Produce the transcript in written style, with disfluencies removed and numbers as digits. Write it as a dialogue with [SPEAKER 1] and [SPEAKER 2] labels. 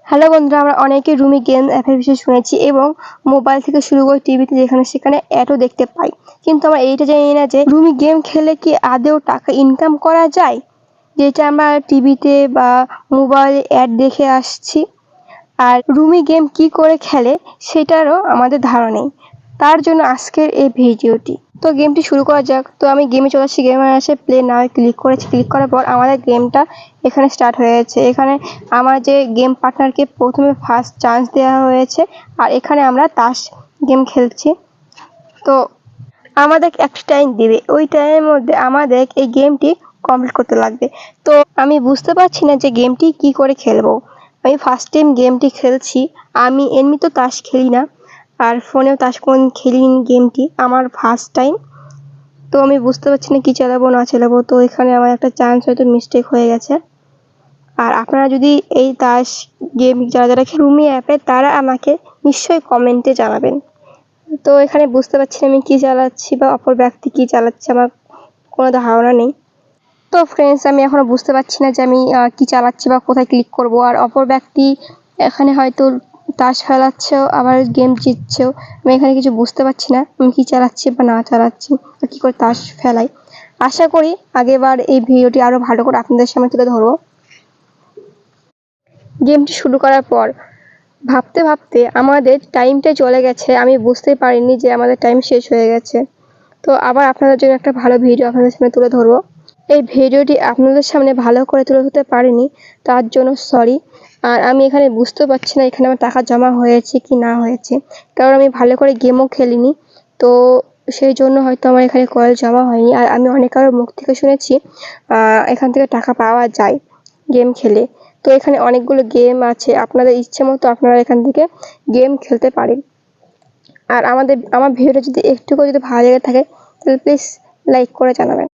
[SPEAKER 1] Hello বন্ধুরা, আমরা অনেকেই রুমি গেম অ্যাপের বিষয়ে শুনেছি এবং মোবাইল থেকে শুরু করে টিভিতে যেখানে সেখানে অ্যাডও দেখতে পাই। কিন্তু আমরা এইটা জানি না যে রুমি গেম খেলে কি আদৌ টাকা ইনকাম করা যায়, যেটা আমরা টিভিতে বা মোবাইলে অ্যাড দেখে আসছি। আর রুমি গেম কি করে খেলে সেটারও আমাদের ধারণা নেই। তার জন্য আজকের এই ভিডিওটি। তো গেমটি শুরু করা যাক। তো আমি গেমে চলে আসছি, গেমে আসে প্লে নাও ক্লিক করেছি। ক্লিক করার পর আমাদের গেমটা এখানে স্টার্ট হয়েছে। এখানে আমার যে গেম পার্টনারকে প্রথমে ফার্স্ট চান্স দেওয়া হয়েছে, আর এখানে আমরা তাস গেম খেলছি। তো আমাদের একটা টাইম দিবে, ওই টাইমের মধ্যে আমাদের এই গেমটি কমপ্লিট করতে লাগবে। তো আমি বুঝতে পারছি না যে গেমটি কি করে খেলবো। আমি ফার্স্ট টাইম গেমটি খেলছি। আমি এমনি তো তাস খেলি না, আর ফোনেও তাস কোন খেলিনি। গেমটি আমার ফার্স্ট টাইম। তো আমি বুঝতে পারছি না কি চালাবো না চালাবো। তো এখানে আমার একটা চান্স হয়তো মিস্টেক হয়ে গেছে। আর আপনারা যদি এই তাস গেম যারা রুমি অ্যাপে, তারা আমাকে নিশ্চয়ই কমেন্টে জানাবেন। তো এখানে বুঝতে পারছি না আমি কি চালাচ্ছি বা অপর ব্যক্তি কি চালাচ্ছে, আমার কোনো ধারণা নেই। তো ফ্রেন্ডস, আমি এখনো বুঝতে পারছি না যে আমি কি চালাচ্ছি বা কোথায় ক্লিক করব। আর অপর ব্যক্তি এখানে হয়তো তাস খেলাচ্ছেও, আবার গেম জিতছেও। আমি এখানে কিছু বুঝতে পারছি না আমি কি চালাচ্ছি বা না চালাচ্ছি, বা কী করে তাস ফেলাই। আশা করি আগেরবার এই ভিডিওটি আরও ভালো করে আপনাদের সামনে তুলে ধরবো। গেমটি শুরু করার পর ভাবতে ভাবতে আমাদের টাইমটা চলে গেছে। আমি বুঝতেই পারিনি যে আমাদের টাইম শেষ হয়ে গেছে। তো আবার আপনাদের জন্য একটা ভালো ভিডিও আপনাদের সামনে তুলে ধরবো। এই ভিডিওটি আপনাদের সামনে ভালো করে তুলে ধরতে পারিনি, তার জন্য সরি। আর আমি এখানে বুঝতে পারছি না এখানে আমার টাকা জমা হয়েছে কি না হয়েছে, কারণ আমি ভালো করে গেমও খেলিনি। তো সেই জন্য হয়তো আমার এখানে কয়েল জমা হয়নি। আর আমি অনেক কারোর মুখ থেকে শুনেছি এখান থেকে টাকা পাওয়া যায় গেম খেলে। তো এখানে অনেকগুলো গেম আছে, আপনাদের ইচ্ছে মতো আপনারা এখান থেকে গেম খেলতে পারেন। আর আমার ভিডিওটা যদি একটু করে যদি ভালো লেগে থাকে, তাহলে প্লিজ লাইক করে জানাবেন।